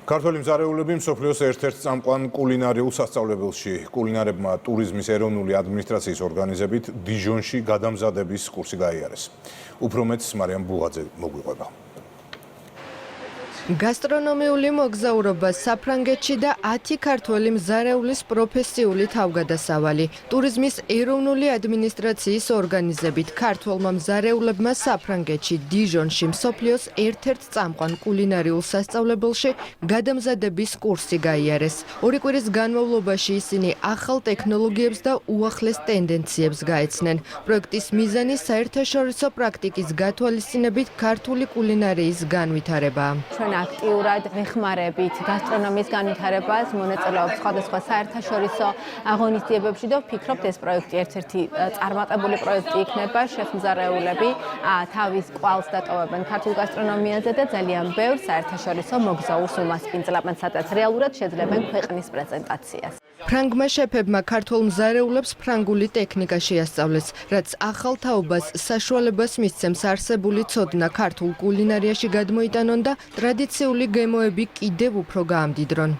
ქართველი მზარეულები მსოფლიოს ერთ-ერთ წამყვან კულინარიულ სასწავლებელში კულინარებმა ტურიზმის ეროვნული ადმინისტრაციის ორგანიზებით დიჟონში გადამზადების კურსი გაიარეს. უფრო მეტს მარიამ ბუღაძე მოგვიყვება. გასტრონომიული მოგზაურობა საფრანგეთში და 10 ქართველი მზარეულის პროფესიული თავგადასავალი. ტურიზმის ეროვნული ადმინისტრაციის ორგანიზებით ქართველმა მზარეულებმა საფრანგეთში დიჟონში მსოფლიოს ერთ-ერთ წამყვან კულინარიულ სასწავლებელში გადამზადების კურსი გაიარეს. 2 კვირის განმავლობაში ისინი ახალ ტექნოლოგიებს და უახლეს ტენდენციებს გაეცნენ. პროექტის მიზანი საერთაშორისო პრაქტიკის გათვალისწინებით ქართული კულინარიის განვითარებაა. აქტიურად ვეხმარებით გასტრონომიის განვითარებას, მონაწილეობს სხვადასხვა საერთაშორისო აღონისტიებებში და ვფიქრობთ, ეს პროექტი ერთ-ერთი წარმატებული პროექტი იქნება. შეხვმზარეულები თავის კვალს დატოვებენ ქართულ გასტრონომიაზე და ძალიან ბევრ საერთაშორისო მოგზაურს უმასპინძლობენ, სადაც რეალურად შეძლებენ ქვეყნის პრეზენტაციას. ფრანგმა შეფებმა ქართულ მზარეულებს ფრანგული ტექნიკა შეასწავლეს, რაც ახალ თაობას საშუალებას მისცემს არსებული ცოდნა ქართულ კულინარიაში გადმოიტანონ და ტრადიციული გემოები კიდევ უფრო გაამდიდრონ.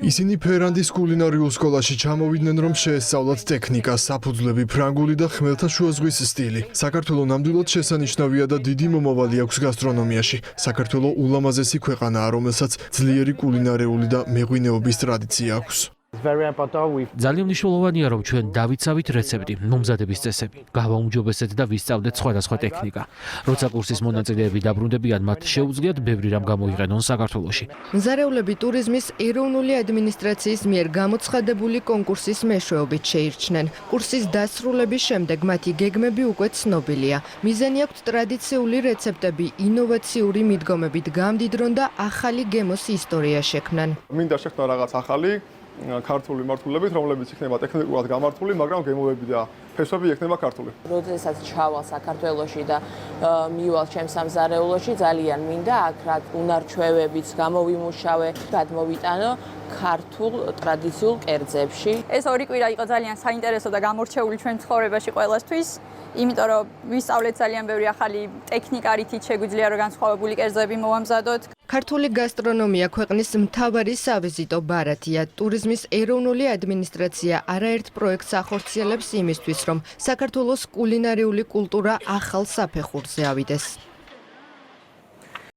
ისინი ფერანდის კულინარიულ სკოლაში ჩამოვიდნენ, რომ შეესწავლათ ტექნიკა, საფუძვლები, ფრანგული და ხმელთაშუა ზღვის სტილი. საქართველო ნამდვილად შესანიშნავია და დიდი მომავალი აქვს გასტრონომიაში. საქართველო ულამაზესი ქვეყანაა, რომელსაც ძლიერი კულინარიული და მეღვინეობის ტრადიცია აქვს. ძალიან მნიშვნელოვანია, რომ ჩვენ დავიცავით რეცეპტი, მომზადების წესები, გავაუმჯობესეთ და ვისწავლეთ სხვადასხვა ტექნიკა. როცა კურსის მონაწილეები დაბრუნდებიან, მათ შეუძლიათ ბევრი რამ გამოიყენონ საქართველოში. მზარეულები ტურიზმის ეროვნული ადმინისტრაციის მიერ გამოცხადებული კონკურსის მეშვეობით შეირჩნენ. კურსის დასრულების შემდეგ მათი გეგმები უკვე ცნობილია. მიზანი აქვთ ტრადიციული რეცეპტები ინოვაციური მიდგომებით გამდიდრონ და ახალი გემოს ისტორია შექმნან. მინდა შექმნა რაღაც ახალი ქართული მართულებით, რომლებიც იქნება ტექნიკურად გამართული, მაგრამ გემოები და ფესვები იქნება ქართული. როდესაც ჩავალ საქართველოში და მივალ ჩემს სამზარეულოში, ძალიან მინდა აქ რა უნარჩვევებიც გამოვიმუშავე, გადმოვიტანო ქართულ ტრადიციულ კერძებში. ეს 2 კვირა იყო ძალიან საინტერესო და გამორჩეული ჩვენ ცხოვრებაში ყველასთვის, იმიტომ რომ ვისწავლეთ ძალიან ბევრი ახალი ტექნიკა, რითიც შეგვიძლია რომ განსხვავებული კერძები მოვამზადოთ. ქართული გასტრონომია ქვეყნის მთავარი სავიზიტო ბარათია. ტურიზმის ეროვნული ადმინისტრაცია არაერთ პროექტს ახორციელებს იმისთვის, რომ საქართველოს კულინარიული კულტურა ახალ საფეხურზე ავიდეს.